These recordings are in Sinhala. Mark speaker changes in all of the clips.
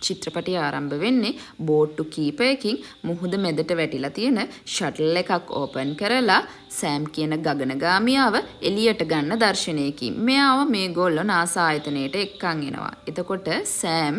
Speaker 1: චිත්‍රපටය ආරම්භ වෙන්නේ බෝට්ටු කීපයකින් මුහුද මැදට වැටිලා තියෙන ෂටල් එකක් ඕපන් කරලා සෑම් කියන ගගනගාමියාව එළියට ගන්න දර්ශනයකින්. මෙයාව මේගොල්ලෝ නාසා ආයතනයට එක්කන් එනවා. එතකොට සෑම්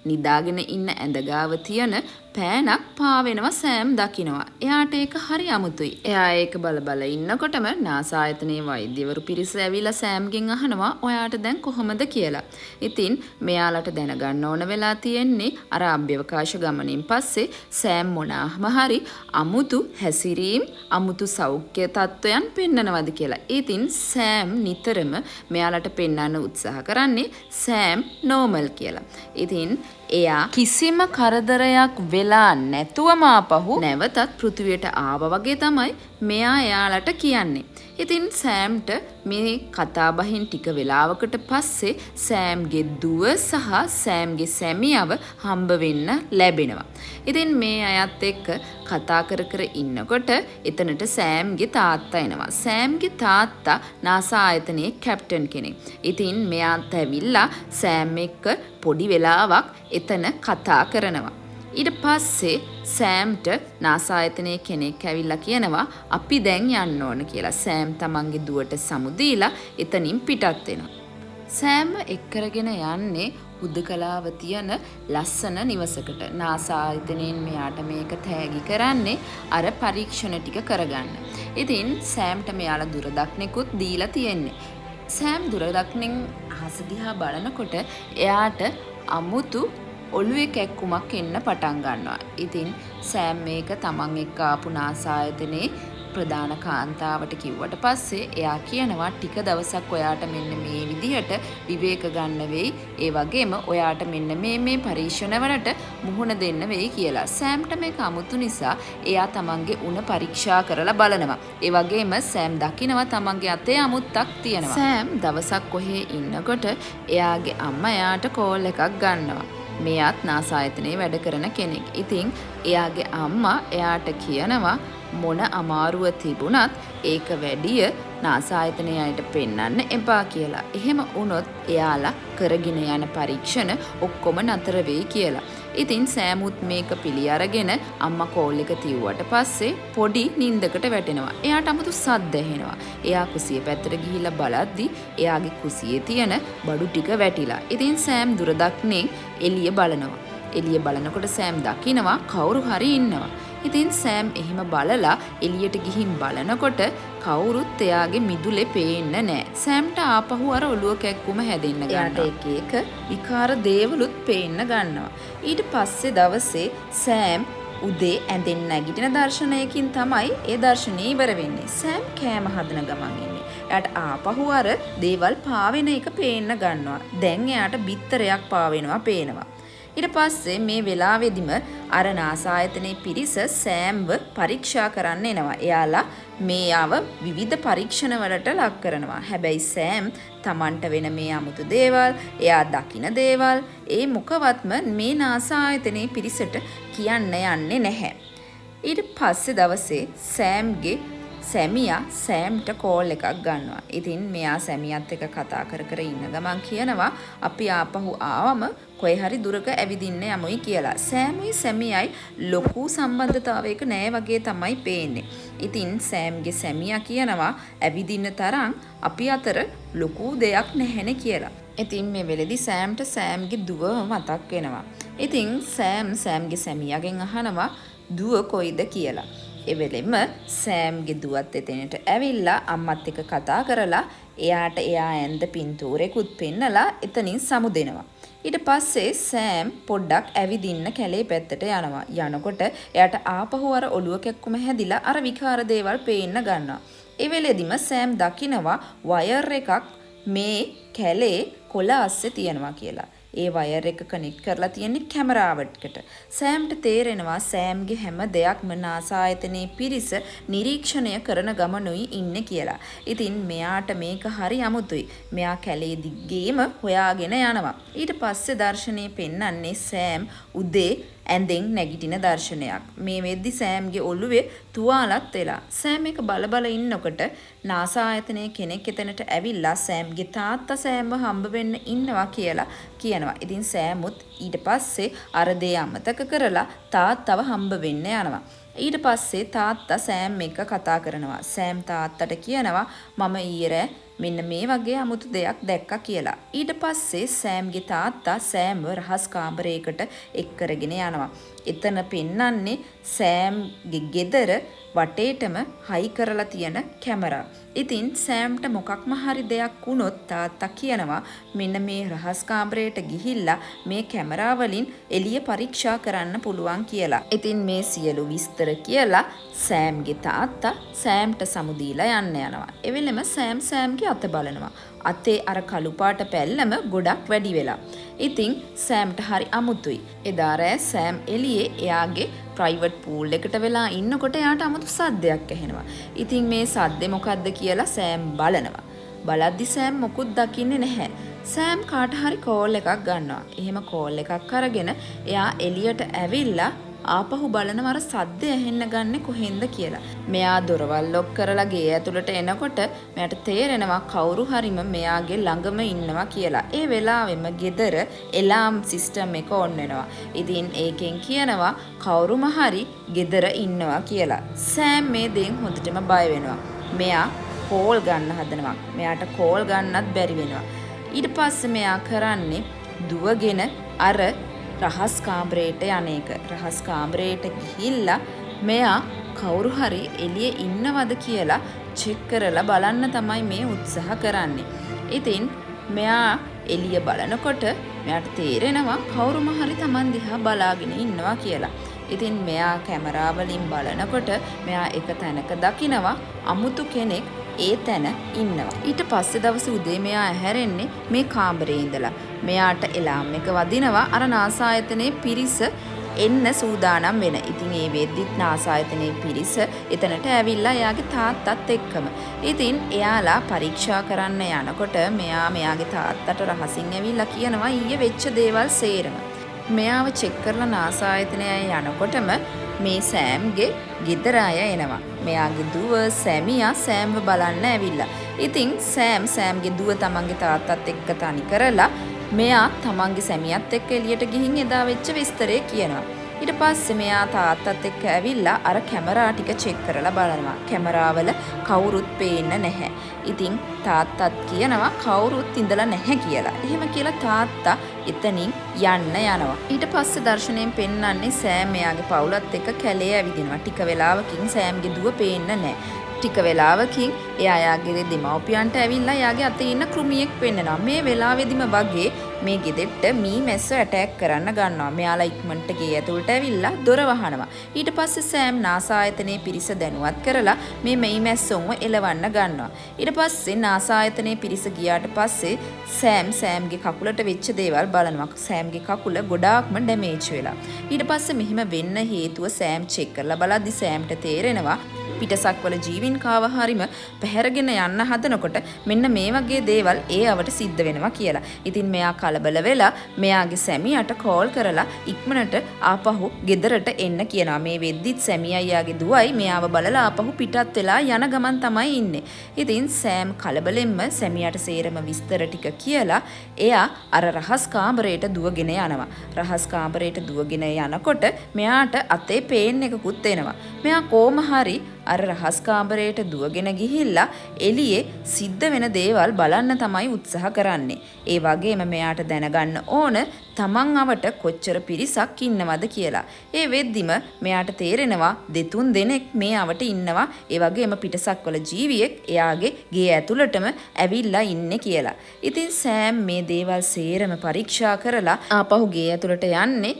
Speaker 1: නිදාගෙන ඉන්න ඇඳගාව තියෙන පෑනක් පාවෙනවා සෑම් දකිනවා. එයාට ඒක හරි අමුතුයි. එයා ඒක බල බල ඉන්නකොටම නාසා ආයතනයේ වෛද්‍යවරු පිරිස ඇවිල්ලා සෑම්ගෙන් අහනවා ඔයාට දැන් කොහොමද කියලා. ඉතින් මෙයාලට දැනගන්න ඕන වෙලා තියෙන්නේ අර අභ්‍යවකාශ ගමනින් පස්සේ සෑම් මොනාම හරි අමුතු හැසිරීම් අමුතු සෞඛ්‍ය තත්ත්වයන් පෙන්නනවද කියලා. ඉතින් සෑම් නිතරම මෙයාලට පෙන්වන්න උත්සාහ කරන්නේ සෑම් නෝමල් කියලා. ඉතින් එයා කිසිම කරදරයක් වෙලා නැතුවම ආපහු නැවතත් පෘථිවියට ආවා වගේ තමයි මෙයා එයාලට කියන්නේ. ඉතින් සෑම්ට මේ කතාබහින් ටික වෙලාවකට පස්සේ සෑම්ගේ දුව සහ සෑම්ගේ සැමියව හම්බ වෙන්න ලැබෙනවා. ඉතින් මේ අයත් එක්ක කතා කර කර ඉන්නකොට එතනට සෑම්ගේ තාත්තා එනවා. සෑම්ගේ තාත්තා නාසා ආයතනයේ කැප්ටන් කෙනෙක්. ඉතින් මෙයාත් ඇවිල්ලා සෑම් එක්ක පොඩි වෙලාවක් එතන කතා කරනවා. ඊට පස්සේ සෑම්ට නාසා ආයතනයේ කෙනෙක් ඇවිල්ලා කියනවා අපි දැන් යන්න ඕන කියලා. සෑම් තමන්ගේ දුවට සමු දීලා එතනින් පිටත් වෙනවා. සෑම් එක්කරගෙන යන්නේ හුදකලාව තියෙන ලස්සන නිවසකට. නාසා ආයතනයෙන් මෙයාට මේක තෑගි කරන්නේ අර පරීක්ෂණ ටික කරගන්න. ඉතින් සෑම්ට මෙයාලා දුරදක්නෙකුත් දීලා තියෙන්නේ. සෑම් දුරදක්නෙන් අහස දිහා බලනකොට එයාට අමුතු ඔළුවේ කැක්කුමක් එන්න පටන් ගන්නවා. ඉතින් සෑම් මේක තමන් එක්ක ආපු නාසා ආයතනයේ ප්‍රධාන කාන්තාවට කිව්වට පස්සේ එයා කියනවා ටික දවසක් ඔයාට මෙන්න මේ විදිහට විවේක ගන්න වෙයි. ඒ වගේම ඔයාට මෙන්න මේ පරීක්ෂණවලට මුහුණ දෙන්න වෙයි කියලා. සෑම්ට මේක අමුතු නිසා එයා තමන්ගේ උණ පරීක්ෂා කරලා බලනවා. ඒ වගේම සෑම් දකිනවා තමන්ගේ අතේ අමුත්තක් තියෙනවා. සෑම් දවසක් කොහේ ඉන්නකොට එයාගේ අම්මා එයාට කෝල් එකක් ගන්නවා. මෙයාත් නාසා ආයතනයේ වැඩ කරන කෙනෙක්. ඉතින් එයාගේ අම්මා එයාට කියනවා මොන අමාරුව තිබුණත් ඒක වැඩිය නාසා ආයතනයේ අයට පෙන්වන්න එපා කියලා. එහෙම වුණොත් එයාලා කරගෙන යන පරීක්ෂණ ඔක්කොම නතර වෙයි කියලා. ඉතින් සෑමුත් මේක පිළි අරගෙන අම්මා කෝල් එක තියුවට පස්සේ පොඩි නිින්දකට වැටෙනවා. එයාට 아무තු සද්ද ඇහෙනවා. එයා කුසිය පැත්තට ගිහිල්ලා බලද්දි එයාගේ කුසියේ තියෙන බඩු ටික වැටිලා. ඉතින් සෑම් දුරදක්නේ එළිය බලනවා. එළිය බලනකොට සෑම් දකිනවා කවුරු හරි ඉන්නවා. ඉතින් සෑම් එහෙම බලලා එළියට ගිහින් බලනකොට කවුරුත් එයාගේ මිදුලේ පේන්නේ නැහැ. සෑම්ට ආපහු අර ඔළුව කැක්කුම හැදෙන්න ගන්නවා. එයාට එක විකාර දේවලුත් පේන්න ගන්නවා. ඊට පස්සේ දවසේ සෑම් උදේ ඇඳෙන් නැගිටින දර්ශනයකින් තමයි ඒ දර්ශනය ඉවර වෙන්නේ. සෑම් කෑම හදන ගමන් ඉන්නේ. එයාට ආපහු අර දේවල් පාවෙන එක පේන්න ගන්නවා. දැන් එයාට බිත්තරයක් පාවෙනවා පේනවා. ඊට පස්සේ මේ වෙලාවෙදිම අර නාසා ආයතනයේ පිරිස සෑම්ව පරීක්ෂා කරන්න එනවා. එයාලා මේව විවිධ පරීක්ෂණ වලට ලක් කරනවා. හැබැයි සෑම් තමන්ට වෙන මේ අමුතු දේවල්, එයා දකින දේවල්, ඒ මොකවත්ම මේ නාසා ආයතනයේ පිරිසට කියන්න යන්නේ නැහැ. ඊට පස්සේ දවසේ සෑම්ගේ සැමියා සෑම්ට කෝල් එකක් ගන්නවා. ඉතින් මෙයා සැමියාත් එක්ක කතා කර කර ඉන්න ගමන් කියනවා අපි ආපහු ආවම කොහේ හරි දුරක ඇවිදින්න යමුයි කියලා. සෑමුයි සැමියයි ලොකු සම්බන්ධතාවයක නෑ වගේ තමයි පේන්නේ. ඉතින් සෑම්ගේ සැමියා කියනවා ඇවිදින්න තරම් අපි අතර ලොකු දෙයක් නැහැනේ කියලා. ඉතින් මේ වෙලෙදි සෑම්ට සෑම්ගේ දුව මතක් වෙනවා. ඉතින් සෑම්ගේ සැමියාගෙන් අහනවා දුව කොයිද කියලා. ඒ වෙලෙම සෑම්ගේ දුවත් එතනට ඇවිල්ලා අම්මත් එක්ක කතා කරලා එයාට එයා ඇඳ පින්තූරෙකුත් පෙන්නලා එතනින් සමු දෙනවා. ඊට පස්සේ සෑම් පොඩ්ඩක් ඇවිදින්න කැලේ පැත්තට යනවා. යනකොට එයාට ආපහු අර ඔළුව කැක්කුම හැදිලා අර විකාර දේවල් පේන්න ගන්නවා. ඒ වෙලෙදිම සෑම් දකිනවා වයර් එකක් මේ කැලේ කොළ අස්සේ තියනවා කියලා. ඒ වයර් එක කනෙක්ට් කරලා තියෙන්නේ කැමරාවකට. සෑම්ට තේරෙනවා සෑම්ගේ හැම දෙයක්ම නාසා ආයතනයේ පිරිස නිරීක්ෂණය කරන ගමනුයි ඉන්නේ කියලා. ඉතින් මෙයාට මේක හරි අමුතුයි. මෙයා කැලේ දිග්ගේම හොයාගෙන යනවා. ඊට පස්සේ දර්ශනයේ පෙන්වන්නේ සෑම් උදේ ඇඳෙන් නැගිටින දර්ශනයක්. මේ වෙද්දි සෑම්ගේ ඔළුවේ තුවාලත් වෙලා. සෑම් එක බල බල ඉන්නකොට නාසා ආයතනයේ කෙනෙක් එතනට ඇවිල්ලා සෑම්ගේ තාත්තා සෑම්ව හම්බ වෙන්න ඉන්නවා කියලා කියනවා. ඉතින් සෑමුත් ඊට පස්සේ අර දේ අමතක කරලා තාත්තව හම්බ වෙන්න යනවා. ඊට පස්සේ තාත්තා සෑම් එක්ක කතා කරනවා. සෑම් තාත්තට කියනවා මම ඊයේ මෙන්න මේ වගේ අමුතු දෙයක් දැක්කා කියලා. ඊට පස්සේ සෑම්ගේ තාත්තා සෑම්ව රහස් කාමරයකට එක් කරගෙන යනවා. එතන පෙන්නන්නේ සෑම්ගේ ගෙදර වටේටම හයි කරලා තියෙන කැමරා. ඉතින් සෑම්ට මොකක්ම හරි දෙයක් වුණොත් තාත්තා කියනවා මෙන්න මේ රහස් කාමරයට ගිහිල්ලා මේ කැමරා වලින් එළිය පරීක්ෂා කරන්න පුළුවන් කියලා. ඉතින් මේ සියලු විස්තර කියලා සෑම්ගේ තාත්තා සෑම්ට සමු දීලා යන්න යනවා. එවෙලෙම සෑම්ගේ අත බලනවා. අතේ අර කළු පාට පැල්ලම ගොඩක් වැඩි වෙලා. ඉතින් සෑම්ට හරි අමුතුයි. එදා රෑ සෑම් එළියේ එයාගේ ප්‍රයිවට් පූල් එකට වෙලා ඉන්නකොට එයාට අමුතු සද්දයක් ඇහෙනවා. ඉතින් මේ සද්දේ මොකද්ද කියලා සෑම් බලනවා. බලද්දි සෑම් මොකුත් දකින්නේ නැහැ. සෑම් කාට හරි කෝල් එකක් ගන්නවා. එහෙම කෝල් එකක් අරගෙන එයා එළියට ඇවිල්ලා ආපහු බලනවා අර සද්ද ඇහෙන්න ගන්නෙ කොහෙන්ද කියලා. මෙයා දොරවල් ලොක් කරලා ගේ ඇතුළට එනකොට මෙයාට තේරෙනවා කවුරු හරිම මෙයාගේ ළඟම ඉන්නවා කියලා. ඒ වෙලාවෙම ගෙදර එලාම් සිස්ටම් එක ඔන් වෙනවා. ඉතින් ඒකෙන් කියනවා කවුරුම හරි ගෙදර ඉන්නවා කියලා. සෑම් මේ දෙයින් හොඳටම බය වෙනවා. මෙයා කෝල් ගන්න හදනවා. මෙයාට කෝල් ගන්නත් බැරි වෙනවා. ඊට පස්සේ මෙයා කරන්නේ දුවගෙන අර රහස් කාමරයට යන්නේක. රහස් කාමරයට ගිහිල්ලා මෙයා කවුරු හරි එළියේ ඉන්නවද කියලා චෙක් කරලා බලන්න තමයි මේ උත්සාහ කරන්නේ. ඉතින් මෙයා එළිය බලනකොට මෙයාට තේරෙනවා කවුරුම හරි Taman දිහා බලාගෙන ඉන්නවා කියලා. ඉතින් මෙයා කැමරා වලින් බලනකොට මෙයා එක තැනක දකිනවා අමුතු කෙනෙක් ඒ තැන ඉන්නවා. ඊට පස්සේ දවසේ උදේ මෙයා ඇහැරෙන්නේ මේ කාමරේ ඉඳලා. මෙයාට එලාම් එක වදිනවා අර නාසා ආයතනයේ පිරිස එන්න සූදානම් වෙන. ඉතින් ඒ වෙද්දිත් නාසා ආයතනයේ පිරිස එතනට ඇවිල්ලා එයාගේ තාත්තත් එක්කම. ඉතින් එයාලා පරීක්ෂා කරන්න යනකොට මෙයාගේ තාත්තට රහසින් ඇවිල්ලා කියනවා ඊයේ වෙච්ච දේවල් සේරම. මෙයාව චෙක් කරලා නාසා ආයතනය යනකොටම මේ සෑම්ගේ ගෙදර අය එනවා. මෙයාගේ දුව සැමියා සෑම්ව බලන්න ඇවිල්ලා. ඉතින් සෑම්ගේ දුව තමන්ගේ තාත්තත් එක්ක තනි කරලා මෙයා තමන්ගේ සැමියාත් එක්ක එළියට ගිහින් එදා වෙච්ච විස්තරය කියනවා. ඊට පස්සේ මෙයා තාත්තත් එක්ක ඇවිල්ලා අර කැමරා ටික චෙක් කරලා බලනවා. කැමරාවල කවුරුත් පේන්න නැහැ. ඉතින් තාත්තත් කියනවා කවුරුත් ඉඳලා නැහැ කියලා. එහෙම කියලා තාත්තා එතනින් යන්න යනවා. ඊට පස්සේ දර්ශනයෙන් පෙන්වන්නේ සෑම් එයාගේ පවුලත් එක්ක කැලේ ඇවිදිනවා. ටික වෙලාවකින් සෑම්ගේ දුව පේන්න නැහැ. ටික වෙලාවකින් එයා යාගේ දෙමව්පියන්ට ඇවිල්ලා යාගේ අතේ ඉන්න කෘමියෙක් පෙන්නනවා. මේ වෙලාවෙදිම වගේ මේ ගෙදෙට්ට මී මැස්සෝ ඇටැක් කරන්න ගන්නවා. මෙයාලා ඉක්මනට ගේ ඇතුළට ඇවිල්ලා දොර වහනවා. ඊට පස්සේ සෑම් නාසා ආයතනයේ පිරිස දැනුවත් කරලා මේ මී මැස්සොන්ව එලවන්න ගන්නවා. ඊට පස්සේ නාසා ආයතනයේ පිරිස ගියාට පස්සේ සෑම්ගේ කකුලට වෙච්ච දේවල් බලනවා. සෑම්ගේ කකුල ගොඩාක්ම ඩැමේජ් වෙලා. ඊට පස්සේ මෙහිම වෙන්න හේතුව සෑම් චෙක් කරලා බලද්දි සෑම්ට තේරෙනවා පිටසක්වල ජීවින් කාව හරිම පැහැරගෙන යන්න හදනකොට මෙන්න මේ වගේ දේවල් ඒ අවට සිද්ධ වෙනවා කියලා. ඉතින් මෙයා කලබල වෙලා මෙයාගේ සැමියාට කෝල් කරලා ඉක්මනට ආපහු ගෙදරට එන්න කියනවා. මේ වෙද්දිත් සැමියා යාගේ දුවයි මෙයාව බලලා ආපහු පිටත් වෙලා යන ගමන් තමයි ඉන්නේ. ඉතින් සෑම් කලබලෙන්ම සැමියාට සේරම විස්තර ටික කියලා එයා අර රහස් කාමරයට දුවගෙන යනවා. රහස් කාමරයට දුවගෙන යනකොට මෙයාට අතේ පේන් එකකුත් එනවා. මෙයා කොහොම හරි අර රහස් කාමරයට දුවගෙන ගිහිල්ලා එළියේ සිද්ධ වෙන දේවල් බලන්න තමයි උත්සාහ කරන්නේ. ඒ වගේම මෙයාට දැනගන්න ඕන තමන් අවට කොච්චර පිරිසක් ඉන්නවද කියලා. ඒ වෙද්දිම මෙයාට තේරෙනවා දෙතුන් දෙනෙක් මේ අවට ඉන්නවා. ඒ වගේම පිටසක්වල ජීවියෙක් එයාගේ ගේ ඇතුළටම ඇවිල්ලා ඉන්නේ කියලා. ඉතින් සෑම් මේ දේවල් සේරම පරීක්ෂා කරලා ආපහු ගේ ඇතුළට යන්නේ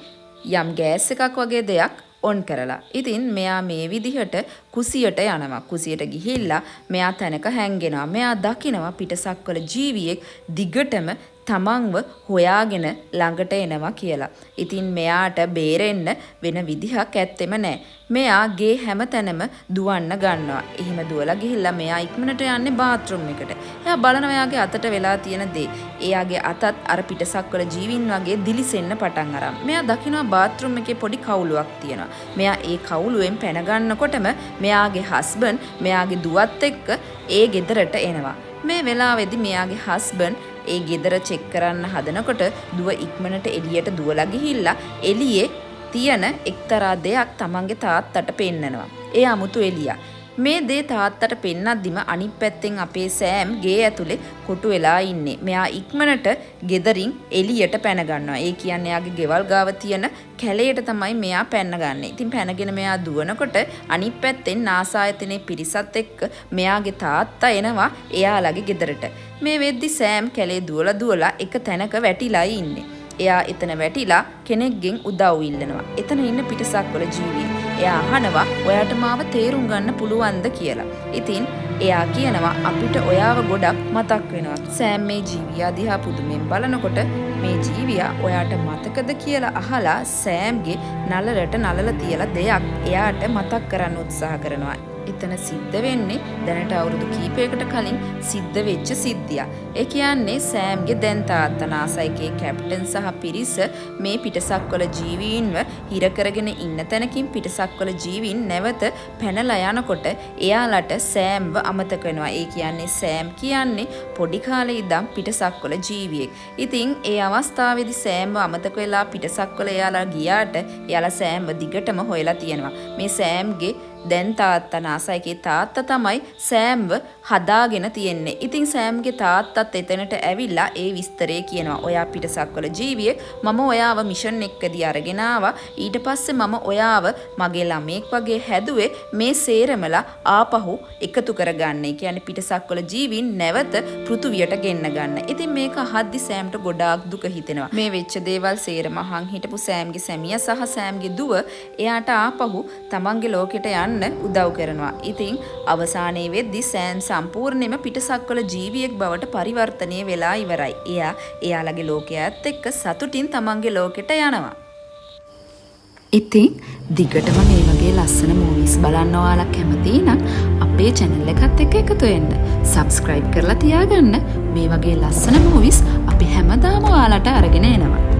Speaker 1: යම් ගෑස් එකක් වගේ දෙයක් ඔන් කරලා. ඉතින් මෙයා මේ විදිහට කුසියට යනවා. කුසියට ගිහිල්ලා මෙයා තැනක හැංගෙනවා. මෙයා දකිනවා පිටසක්වල ජීවියෙක් දිගටම තමන්ව හොයාගෙන ළඟට එනවා කියලා. ඉතින් මෙයාට බේරෙන්න වෙන විදිහක් ඇත්තෙම නැහැ. මෙයා ගේ හැමතැනම දුවන්න ගන්නවා. එහෙම දුවලා ගිහිල්ලා මෙයා ඉක්මනට යන්නේ බාත්රූම් එකට. එයා බලනවා එයාගේ අතට වෙලා තියෙන දේ. එයාගේ අතත් අර පිටසක්වල ජීවින් වගේ දිලිසෙන්න පටන් අරන්. මෙයා දකිනවා බාත්රූම් එකේ පොඩි කවුලුවක් තියෙනවා. මෙයා ඒ කවුලුවෙන් පැන ගන්නකොටම මෙයාගේ හස්බන්ඩ් මෙයාගේ දුවත් එක්ක ඒ ගෙදරට එනවා. මේ වෙලාවේදී මෙයාගේ හස්බන්ඩ් ඒ ගෙදර චෙක් කරන්න හදනකොට දුව ඉක්මනට එළියට දුවලා ගිහිල්ලා එළියේ තියෙන එක්තරා දෙයක් තමන්ගේ තාත්තට පෙන්නනවා. ඒ අමුතු එළියක්. මේ දේ තාත්තට පෙන්නද්දිම අනිත් පැත්තෙන් අපේ සෑම් ගේ ඇතුලේ කොටු වෙලා ඉන්නේ. මෙයා ඉක්මනට ගෙදරින් එළියට පැන ගන්නවා. ඒ කියන්නේ යාගේ ගෙවල් ගාව තියෙන කැලේට තමයි මෙයා පැන්න ගන්නෙ. ඉතින් පැනගෙන මෙයා දුවනකොට අනිත් පැත්තෙන් නාසායතනයේ පිරිසත් එක්ක මෙයාගේ තාත්තා එනවා එයාලගේ ගෙදරට. මේ වෙද්දි සෑම් කැලේ දුවලා එක තැනක වැටිලා ඉන්නේ. එයා එතන වැටිලා කෙනෙක්ගෙන් උදව් ඉල්ලනවා. එතන ඉන්න පිටසක්වල ජීවිය. එයා අහනවා ඔයාට මාව තේරුම් ගන්න පුළුවන්ද කියලා. ඉතින් එයා කියනවා අපිට ඔයාව ගොඩක් මතක් වෙනවා. සෑම් මේ ජීවියා දිහා පුදුමෙන් බලනකොට මේ ජීවියා ඔයාට මතකද කියලා අහලා සෑම්ගේ නළලට නළල තියලා දෙයක් එයාට මතක් කරන්න උත්සාහ කරනවා. එතන සිද්ධ වෙන්නේ දැනට අවුරුදු කීපයකට කලින් සිද්ධ වෙච්ච සිද්ධියක්. ඒ කියන්නේ සෑම්ගේ දැන් තාත්තා නාසයිකේ කැප්ටන් සහ පිරිස මේ පිටසක්වල ජීවීන්ව හිර කරගෙන ඉන්න තැනකින් පිටසක්වල ජීවීන් නැවත පැනලා යනකොට එයාලට සෑම්ව අමතක වෙනවා. ඒ කියන්නේ සෑම් කියන්නේ පොඩි කාලේ ඉඳන් පිටසක්වල ජීවියෙක්. ඉතින් ඒ අවස්ථාවේදී සෑම්ව අමතක වෙලා පිටසක්වල එයාලා ගියාට එයාලා සෑම්ව දිගටම හොයලා තියෙනවා. මේ සෑම්ගේ දැන් තාත්තා නාසයිකේ තාත්තා තමයි සෑම්ව හදාගෙන තියෙන්නේ. ඉතින් සෑම්ගේ තාත්තත් එතනට ඇවිල්ලා ඒ විස්තරේ කියනවා. ඔයා පිටසක්වල ජීවියෙක්. මම ඔයාව මිෂන් එකකදී අරගෙන ආවා. ඊට පස්සේ මම ඔයාව මගේ ළමෙක් වගේ හැදුවේ මේ සේරමලා ආපහු එකතු කරගන්න. ඒ කියන්නේ පිටසක්වල ජීවීන් නැවත පෘථුවියට ගෙන්න ගන්න. ඉතින් මේක අහද්දි සෑම්ට ගොඩාක් දුක හිතෙනවා. මේ වෙච්ච දේවල් සේරම අහන් හිටපු සෑම්ගේ සැමියා සහ සෑම්ගේ දුව එයාට ආපහු තමන්ගේ ලෝකෙට යන්න උදව් කරනවා. ඉතින් අවසානයේ වෙද්දි සෑම් සම්පූර්ණයෙන්ම පිටසක්වල ජීවියෙක් බවට පරිවර්තනය වෙලා ඉවරයි. එයා එයාලගේ ලෝකයේත් එක්ක සතුටින් තමන්ගේ ලෝකෙට යනවා. ඉතින් දිගටම මේ වගේ ලස්සන මූවීස් බලන්න ඔයාලා කැමති නම් අපේ channel එකත් එක්ක එකතු වෙන්න. subscribe කරලා තියාගන්න. මේ වගේ ලස්සන මූවීස් අපි හැමදාම ඔයාලට අරගෙන එනවා.